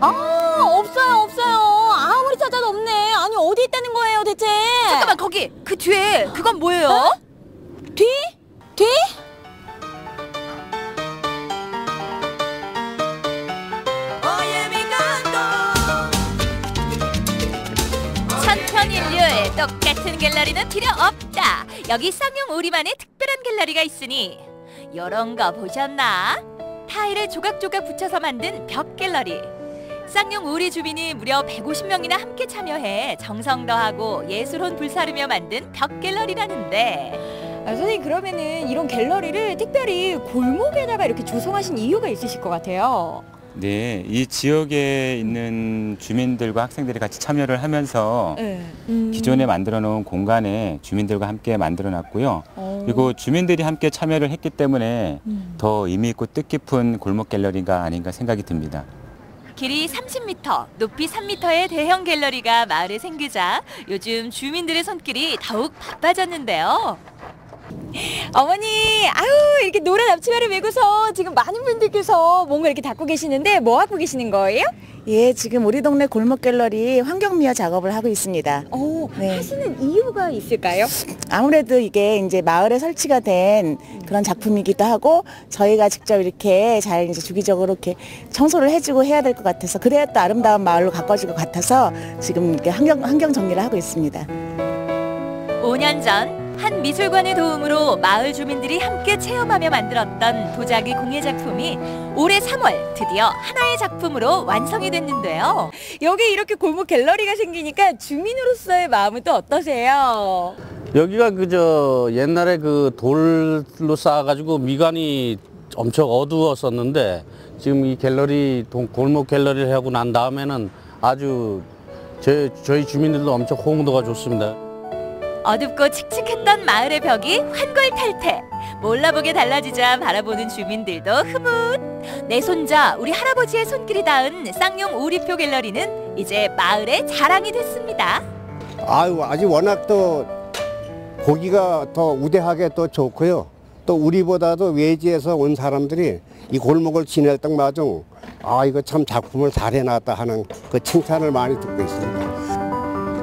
없어요. 아무리 찾아도 없네. 아니 어디 있다는 거예요 대체? 잠깐만, 거기 그 뒤에 그건 뭐예요? 뒤? 천편일률 똑같은 갤러리는 필요 없다. 여기 쌍용 우리만의 특별한 갤러리가 있으니 요런 거 보셨나? 타일을 조각조각 붙여서 만든 벽 갤러리. 쌍용 우리 주민이 무려 150명이나 함께 참여해 정성 더하고 예술혼 불사르며 만든 벽 갤러리라는데, 선생님 그러면은 이런 갤러리를 특별히 골목에다가 이렇게 조성하신 이유가 있으실 것 같아요. 네, 이 지역에 있는 주민들과 학생들이 같이 참여를 하면서 기존에 만들어 놓은 공간에 주민들과 함께 만들어 놨고요. 그리고 주민들이 함께 참여를 했기 때문에 더 의미 있고 뜻깊은 골목 갤러리가 아닌가 생각이 듭니다. 길이 30m, 높이 3m의 대형 갤러리가 마을에 생기자 요즘 주민들의 손길이 더욱 바빠졌는데요. 어머니, 아유, 이렇게 노란 앞치마를 메고서 지금 많은 분들께서 뭔가 이렇게 닦고 계시는데 뭐 하고 계시는 거예요? 예, 지금 우리 동네 골목 갤러리 환경미화 작업을 하고 있습니다. 네. 하시는 이유가 있을까요? 아무래도 이게 이제 마을에 설치가 된 그런 작품이기도 하고 저희가 직접 이렇게 잘 이제 주기적으로 이렇게 청소를 해주고 해야 될 것 같아서 그래야 또 아름다운 마을로 가꿔질 것 같아서 지금 이렇게 환경 정리를 하고 있습니다. 5년 전 한 미술관의 도움으로 마을 주민들이 함께 체험하며 만들었던 도자기 공예 작품이 올해 3월 드디어 하나의 작품으로 완성이 됐는데요. 여기 이렇게 골목 갤러리가 생기니까 주민으로서의 마음은 또 어떠세요? 여기가 그저 옛날에 그 돌로 쌓아가지고 미관이 엄청 어두웠었는데 지금 이 갤러리 골목 갤러리를 하고 난 다음에는 아주 저희 주민들도 엄청 호응도가 좋습니다. 어둡고 칙칙했던 마을의 벽이 환골탈태. 몰라보게 달라지자 바라보는 주민들도 흐뭇. 내 손자 우리 할아버지의 손길이 닿은 쌍용 오리표 갤러리는 이제 마을의 자랑이 됐습니다. 아직 워낙 또 보기가 더 우대하게 또 좋고요. 또 우리보다도 외지에서 온 사람들이 이 골목을 지낼 때마다 이거 참 작품을 잘 해놨다 하는 그 칭찬을 많이 듣고 있습니다.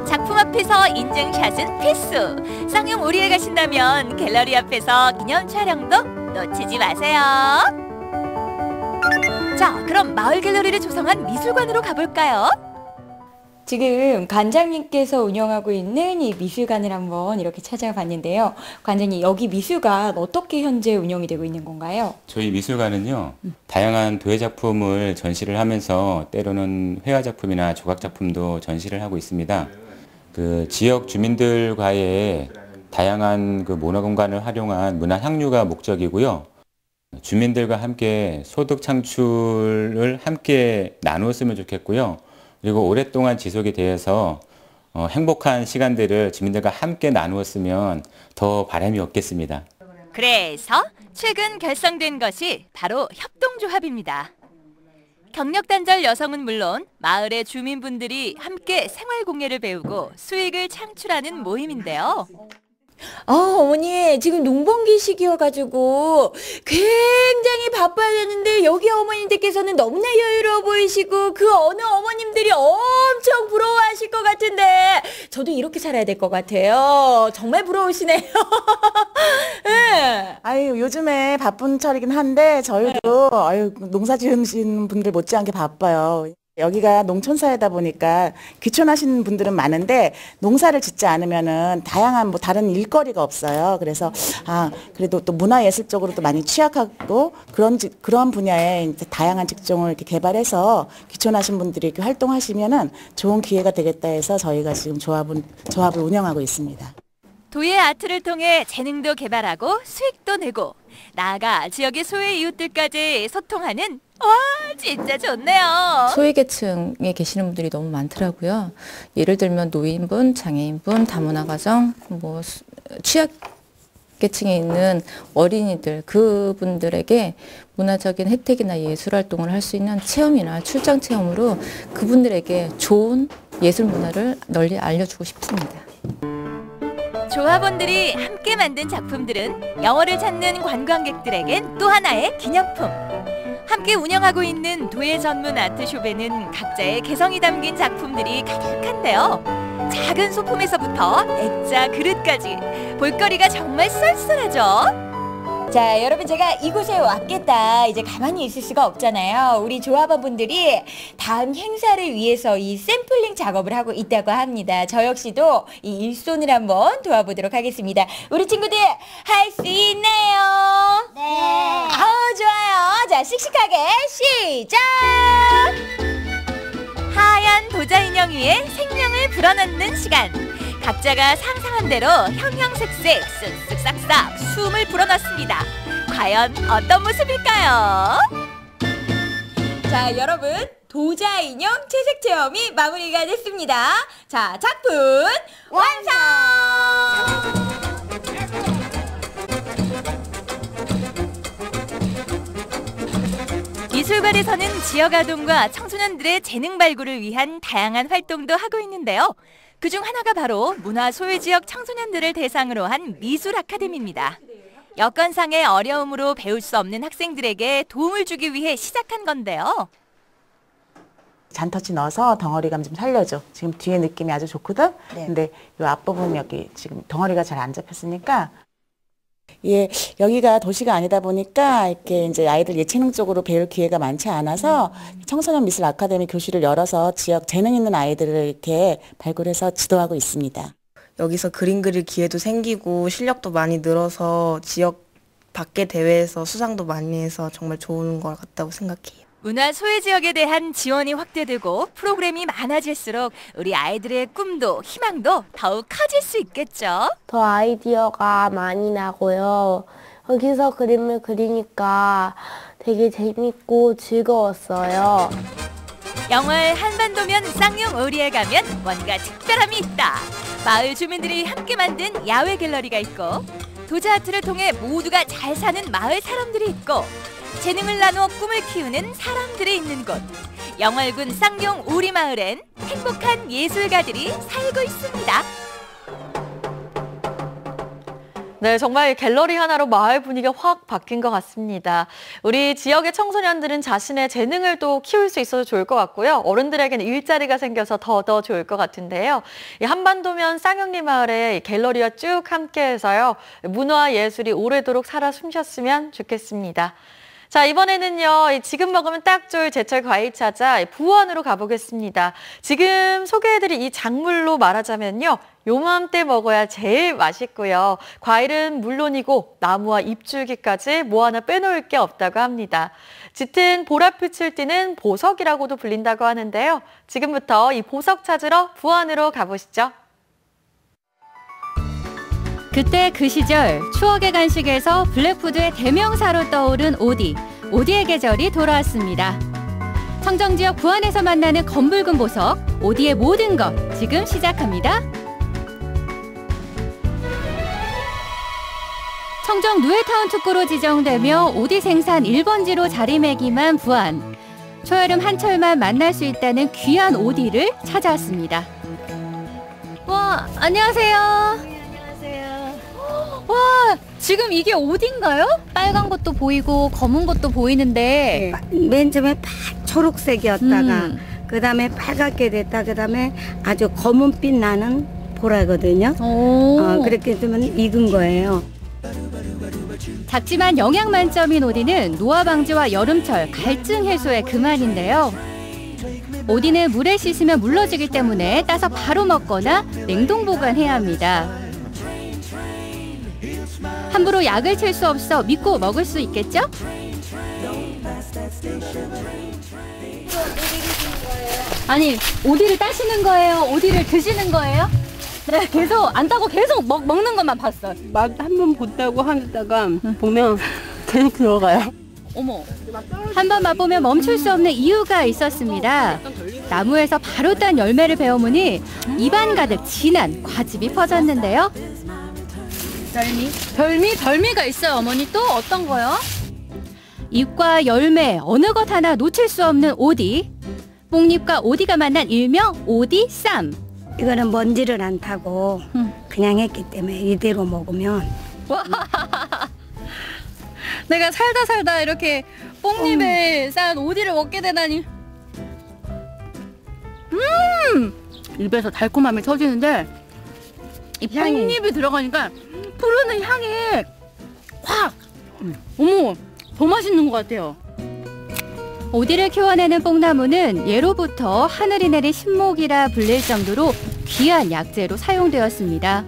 작품 앞에서 인증샷은 필수. 쌍용 오리에 가신다면 갤러리 앞에서 기념 촬영도 놓치지 마세요. 자, 그럼 마을 갤러리를 조성한 미술관으로 가볼까요? 지금 관장님께서 운영하고 있는 이 미술관을 한번 이렇게 찾아봤는데요. 관장님, 여기 미술관 어떻게 현재 운영이 되고 있는 건가요? 저희 미술관은요, 다양한 도예 작품을 전시를 하면서 때로는 회화 작품이나 조각 작품도 전시를 하고 있습니다. 그 지역 주민들과의 다양한 그 문화 공간을 활용한 문화 향유가 목적이고요. 주민들과 함께 소득 창출을 함께 나누었으면 좋겠고요. 그리고 오랫동안 지속이 되어서 행복한 시간들을 주민들과 함께 나누었으면 더 바람이 없겠습니다. 그래서 최근 결성된 것이 바로 협동조합입니다. 경력단절 여성은 물론 마을의 주민분들이 함께 생활공예를 배우고 수익을 창출하는 모임인데요. 어머니, 지금 농번기 시기여가지고 굉장히 바빠야 되는데 여기 어머님들께서는 너무나 여유로워 보이시고 그 어느 어머님들이 엄청 부러워하실 것 같은데 저도 이렇게 살아야 될 것 같아요. 정말 부러우시네요. 네. 요즘에 바쁜 철이긴 한데 저희도 농사 지으시는 분들 못지않게 바빠요. 여기가 농촌사회다 보니까 귀촌하시는 분들은 많은데 농사를 짓지 않으면은 다양한 다른 일거리가 없어요. 그래서 그래도 또 문화예술적으로 또 많이 취약하고 그런 분야에 이제 다양한 직종을 이렇게 개발해서 귀촌하신 분들이 이렇게 활동하시면은 좋은 기회가 되겠다 해서 저희가 지금 조합을 운영하고 있습니다. 도예 아트를 통해 재능도 개발하고 수익도 내고 나아가 지역의 소외 이웃들까지 소통하는 진짜 좋네요. 소외계층에 계시는 분들이 너무 많더라고요. 예를 들면 노인분, 장애인분, 다문화 가정, 취약계층에 있는 어린이들 그분들에게 문화적인 혜택이나 예술 활동을 할 수 있는 체험이나 출장 체험으로 그분들에게 좋은 예술 문화를 널리 알려주고 싶습니다. 조합원들이 함께 만든 작품들은 영어를 찾는 관광객들에겐 또 하나의 기념품. 함께 운영하고 있는 도예 전문 아트숍에는 각자의 개성이 담긴 작품들이 가득한데요. 작은 소품에서부터 액자, 그릇까지 볼거리가 정말 쏠쏠하죠. 자, 여러분, 제가 이곳에 왔겠다 이제 가만히 있을 수가 없잖아요. 우리 조합원분들이 다음 행사를 위해서 이 샘플링 작업을 하고 있다고 합니다. 저 역시도 이 일손을 한번 도와보도록 하겠습니다. 우리 친구들 할 수 있나요? 네. 좋아요. 자, 씩씩하게 시작! 하얀 도자 인형 위에 생명을 불어넣는 시간. 각자가 상상한 대로 형형색색 쓱쓱 싹싹 숨을 불어넣습니다. 과연 어떤 모습일까요? 자, 여러분, 도자 인형 채색 체험이 마무리가 됐습니다. 자, 작품 완성! 미술관에서는 지역 아동과 청소년들의 재능 발굴을 위한 다양한 활동도 하고 있는데요. 그중 하나가 바로 문화 소외 지역 청소년들을 대상으로 한 미술 아카데미입니다. 여건상의 어려움으로 배울 수 없는 학생들에게 도움을 주기 위해 시작한 건데요. 잔터치 넣어서 덩어리 감 좀 살려줘. 지금 뒤에 느낌이 아주 좋거든? 네. 근데 이 앞부분 여기 지금 덩어리가 잘 안 잡혔으니까 예, 여기가 도시가 아니다 보니까 이렇게 이제 아이들 예체능 쪽으로 배울 기회가 많지 않아서 청소년 미술 아카데미 교실을 열어서 지역 재능 있는 아이들을 이렇게 발굴해서 지도하고 있습니다. 여기서 그림 그릴 기회도 생기고 실력도 많이 늘어서 지역 밖의 대회에서 수상도 많이 해서 정말 좋은 것 같다고 생각해요. 문화 소외 지역에 대한 지원이 확대되고 프로그램이 많아질수록 우리 아이들의 꿈도 희망도 더욱 커질 수 있겠죠. 더 아이디어가 많이 나고요. 여기서 그림을 그리니까 되게 재밌고 즐거웠어요. 영월 한반도면 쌍용 오리에 가면 뭔가 특별함이 있다. 마을 주민들이 함께 만든 야외 갤러리가 있고 도자 아트를 통해 모두가 잘 사는 마을 사람들이 있고 재능을 나누어 꿈을 키우는 사람들이 있는 곳. 영월군 쌍용 오리마을엔 행복한 예술가들이 살고 있습니다. 네, 정말 갤러리 하나로 마을 분위기가 확 바뀐 것 같습니다. 우리 지역의 청소년들은 자신의 재능을 또 키울 수 있어서 좋을 것 같고요. 어른들에게는 일자리가 생겨서 더 좋을 것 같은데요. 이 한반도면 쌍용리 마을에 갤러리와 쭉 함께해서요. 문화와 예술이 오래도록 살아 숨쉬었으면 좋겠습니다. 자, 이번에는요, 지금 먹으면 딱 좋을 제철 과일 찾아 부원으로 가보겠습니다. 지금 소개해드릴 이 작물로 말하자면요, 요맘때 먹어야 제일 맛있고요. 과일은 물론이고 나무와 잎줄기까지 뭐 하나 빼놓을 게 없다고 합니다. 짙은 보랏빛을 띠는 보석이라고도 불린다고 하는데요. 지금부터 이 보석 찾으러 부원으로 가보시죠. 그때 그 시절 추억의 간식에서 블랙푸드의 대명사로 떠오른 오디. 오디의 계절이 돌아왔습니다. 청정지역 부안에서 만나는 검붉은 보석, 오디의 모든 것 지금 시작합니다. 청정 누에타운 특구로 지정되며 오디 생산 1번지로 자리매김한 부안. 초여름 한철만 만날 수 있다는 귀한 오디를 찾아왔습니다. 와, 안녕하세요. 와, 지금 이게 오디인가요? 빨간 것도 보이고 검은 것도 보이는데 맨 처음에 초록색이었다가 그 다음에 빨갛게 됐다 그 다음에 아주 검은빛 나는 보라거든요. 그렇게 되면 익은 거예요. 작지만 영양 만점인 오디는 노화 방지와 여름철 갈증 해소에 그만인데요. 오디는 물에 씻으면 물러지기 때문에 따서 바로 먹거나 냉동 보관해야 합니다. 함부로 약을 칠 수 없어 믿고 먹을 수 있겠죠? 아니, 오디를 따시는 거예요? 오디를 드시는 거예요? 네, 계속 안 따고 계속 먹는 것만 봤어요. 맛 한번 본다고 하다가 보면 계속 들어가요. 어머, 한 번 맛보면 멈출 수 없는 이유가 있었습니다. 나무에서 바로 딴 열매를 베어무니 입안 가득 진한 과즙이 퍼졌는데요. 별미가 있어요, 어머니. 또 어떤 거요? 잎과 열매, 어느 것 하나 놓칠 수 없는 오디. 뽕잎과 오디가 만난 일명 오디쌈. 이거는 먼지를 안 타고 그냥 했기 때문에 이대로 먹으면 내가 살다 이렇게 뽕잎에 쌓은 오디를 먹게 되다니. 입에서 달콤함이 터지는데 이 뽕잎이 들어가니까 푸르는 향이 확! 어머, 더 맛있는 것 같아요. 오디를 키워내는 뽕나무는 예로부터 하늘이 내린 신목이라 불릴 정도로 귀한 약재로 사용되었습니다.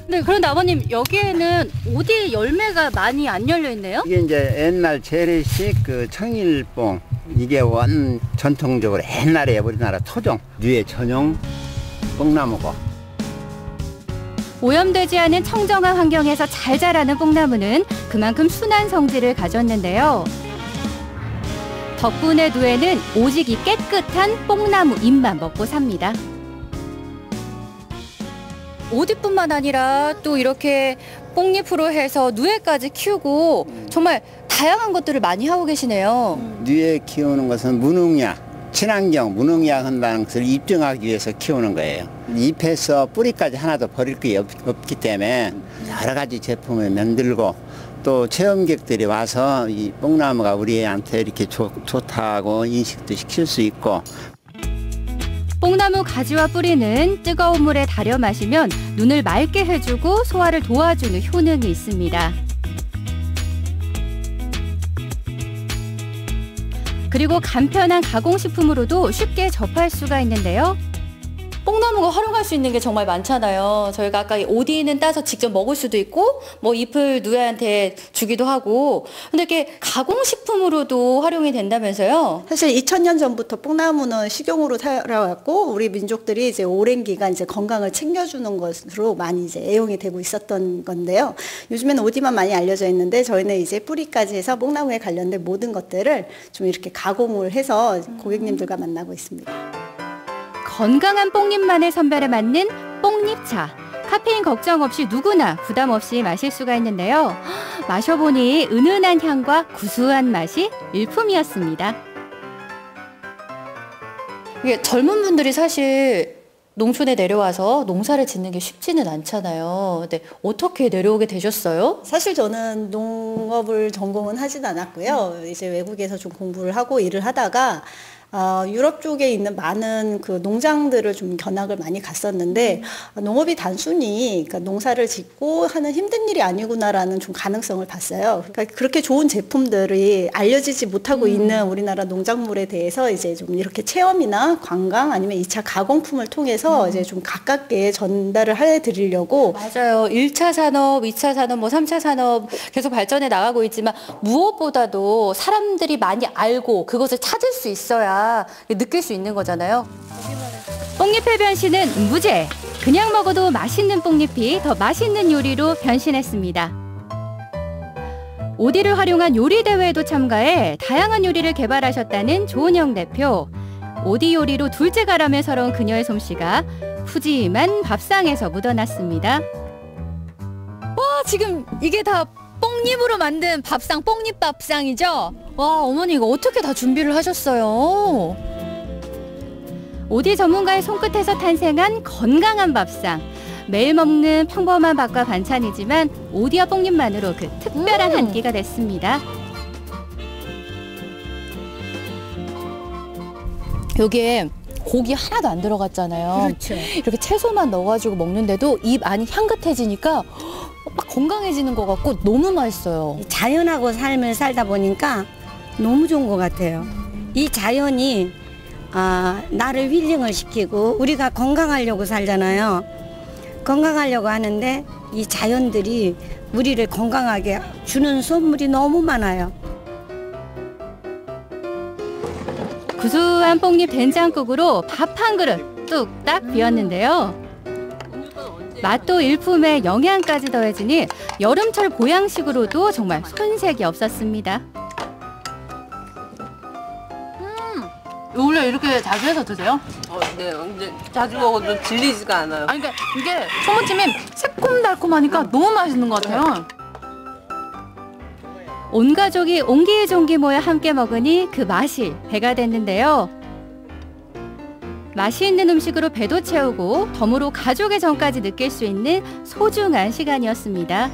네, 그런데 아버님, 여기에는 오디 열매가 많이 안 열려 있네요? 이게 이제 옛날 재래식 그 청일뽕, 이게 원 전통적으로 옛날에 우리나라 토종 뉘의 전용 뽕나무고. 오염되지 않은 청정한 환경에서 잘 자라는 뽕나무는 그만큼 순한 성질을 가졌는데요. 덕분에 누에는 오직 이 깨끗한 뽕나무 잎만 먹고 삽니다. 오디뿐만 아니라 또 이렇게 뽕잎으로 해서 누에까지 키우고 정말 다양한 것들을 많이 하고 계시네요. 누에 키우는 것은 무농약, 친환경 무농약 한다는 것을 입증하기 위해서 키우는 거예요. 잎에서 뿌리까지 하나도 버릴 게 없기 때문에 여러 가지 제품을 만들고 또 체험객들이 와서 이 뽕나무가 우리한테 이렇게 좋다고 인식도 시킬 수 있고. 뽕나무 가지와 뿌리는 뜨거운 물에 달여 마시면 눈을 맑게 해주고 소화를 도와주는 효능이 있습니다. 그리고 간편한 가공식품으로도 쉽게 접할 수가 있는데요. 뽕나무가 활용할 수 있는 게 정말 많잖아요. 저희가 아까 오디는 따서 직접 먹을 수도 있고 뭐 잎을 누에한테 주기도 하고 근데 이렇게 가공식품으로도 활용이 된다면서요? 사실 2000년 전부터 뽕나무는 식용으로 살아왔고 우리 민족들이 이제 오랜 기간 이제 건강을 챙겨주는 것으로 많이 이제 애용이 되고 있었던 건데요. 요즘에는 오디만 많이 알려져 있는데 저희는 이제 뿌리까지 해서 뽕나무에 관련된 모든 것들을 좀 이렇게 가공을 해서 고객님들과 만나고 있습니다. 건강한 뽕잎만을 선별해 맞는 뽕잎차. 카페인 걱정 없이 누구나 부담 없이 마실 수가 있는데요. 마셔보니 은은한 향과 구수한 맛이 일품이었습니다. 이게 젊은 분들이 사실 농촌에 내려와서 농사를 짓는 게 쉽지는 않잖아요. 근데 어떻게 내려오게 되셨어요? 사실 저는 농업을 전공은 하진 않았고요. 이제 외국에서 좀 공부를 하고 일을 하다가 유럽 쪽에 있는 많은 그 농장들을 좀 견학을 많이 갔었는데 농업이 단순히 그러니까 농사를 짓고 하는 힘든 일이 아니구나라는 좀 가능성을 봤어요. 그러니까 그렇게 좋은 제품들이 알려지지 못하고 있는 우리나라 농작물에 대해서 이제 좀 이렇게 체험이나 관광 아니면 2차 가공품을 통해서 이제 좀 가깝게 전달을 해드리려고. 맞아요. 1차 산업, 2차 산업, 뭐 3차 산업 계속 발전해 나가고 있지만 무엇보다도 사람들이 많이 알고 그것을 찾을 수 있어야 느낄 수 있는 거잖아요. 뽕잎의 변신은 무죄. 그냥 먹어도 맛있는 뽕잎이 더 맛있는 요리로 변신했습니다. 오디를 활용한 요리 대회에도 참가해 다양한 요리를 개발하셨다는 조은영 대표. 오디 요리로 둘째가라며 서러운 그녀의 솜씨가 푸짐한 밥상에서 묻어났습니다. 와, 지금 이게 다 뽕잎으로 만든 밥상, 뽕잎 밥상이죠? 와, 어머니 이거 어떻게 다 준비를 하셨어요? 오디 전문가의 손끝에서 탄생한 건강한 밥상. 매일 먹는 평범한 밥과 반찬이지만 오디와 뽕잎만으로 그 특별한 한 끼가 됐습니다. 여기에 고기 하나도 안 들어갔잖아요. 그렇죠. 이렇게 채소만 넣어가지고 먹는데도 입 안이 향긋해지니까 막 건강해지는 것 같고 너무 맛있어요. 자연하고 삶을 살다 보니까 너무 좋은 것 같아요. 이 자연이 나를 힐링을 시키고 우리가 건강하려고 살잖아요. 건강하려고 하는데 이 자연들이 우리를 건강하게 주는 선물이 너무 많아요. 구수한 뽕잎 된장국으로 밥 한 그릇 뚝딱 비웠는데요. 맛도 일품에 영양까지 더해지니 여름철 보양식으로도 정말 손색이 없었습니다. 원래 이렇게 자주 해서 드세요? 네, 근데 자주 먹어도 질리지가 않아요. 아니, 그러니까 이게 초무침이 새콤달콤하니까 너무 맛있는 것 같아요. 온 가족이 옹기종기 모여 함께 먹으니 그 맛이 배가 됐는데요. 맛이 있는 음식으로 배도 채우고 덤으로 가족의 정까지 느낄 수 있는 소중한 시간이었습니다.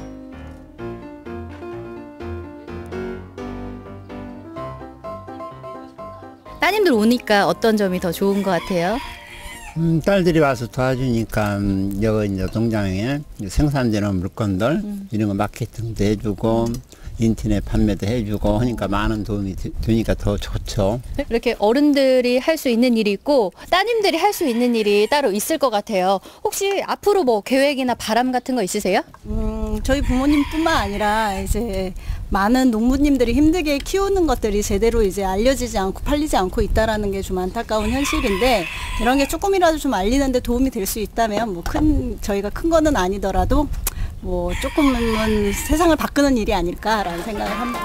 따님들 오니까 어떤 점이 더 좋은 것 같아요? 딸들이 와서 도와주니까 여기 노동장에 생산되는 물건들 이런 거 마케팅도 해주고 인터넷 판매도 해주고 하니까 많은 도움이 되니까 더 좋죠. 이렇게 어른들이 할 수 있는 일이 있고 따님들이 할 수 있는 일이 따로 있을 것 같아요. 혹시 앞으로 뭐 계획이나 바람 같은 거 있으세요? 저희 부모님뿐만 아니라 이제 많은 농부님들이 힘들게 키우는 것들이 제대로 이제 알려지지 않고 팔리지 않고 있다라는 게 좀 안타까운 현실인데 이런 게 조금이라도 좀 알리는데 도움이 될 수 있다면 뭐 저희가 큰 거는 아니더라도 뭐 조금은 세상을 바꾸는 일이 아닐까라는 생각을 합니다.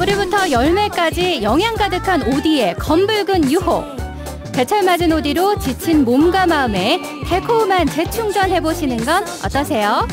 벌이부터 열매까지 영양 가득한 오디의 검붉은 유혹. 제철 맞은 오디로 지친 몸과 마음에 달콤한 재충전 해보시는 건 어떠세요?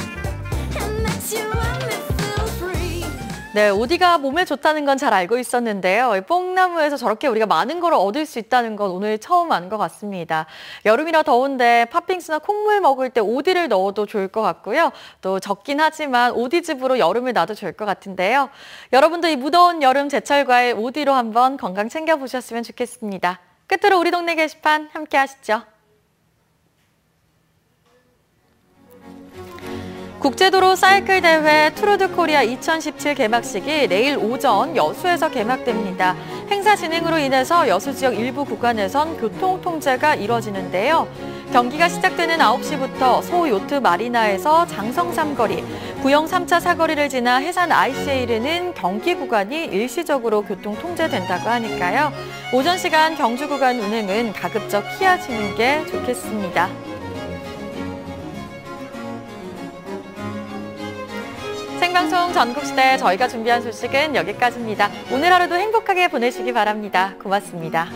네, 오디가 몸에 좋다는 건 잘 알고 있었는데요. 뽕나무에서 저렇게 우리가 많은 걸 얻을 수 있다는 건 오늘 처음 아는 것 같습니다. 여름이라 더운데 팥빙수나 콩물 먹을 때 오디를 넣어도 좋을 것 같고요. 또 적긴 하지만 오디즙으로 여름을 놔도 좋을 것 같은데요. 여러분도 이 무더운 여름 제철 과일 오디로 한번 건강 챙겨보셨으면 좋겠습니다. 끝으로 우리 동네 게시판 함께 하시죠. 국제도로 사이클 대회 투르드 코리아 2017 개막식이 내일 오전 여수에서 개막됩니다. 행사 진행으로 인해서 여수 지역 일부 구간에선 교통 통제가 이뤄지는데요. 경기가 시작되는 9시부터 소 요트 마리나에서 장성 삼거리, 구영 3차 사거리를 지나 해산 IC에 이르는 경기 구간이 일시적으로 교통 통제된다고 하니까요. 오전 시간 경주 구간 운행은 가급적 피하시는 게 좋겠습니다. 생방송 전국시대 저희가 준비한 소식은 여기까지입니다. 오늘 하루도 행복하게 보내시기 바랍니다. 고맙습니다.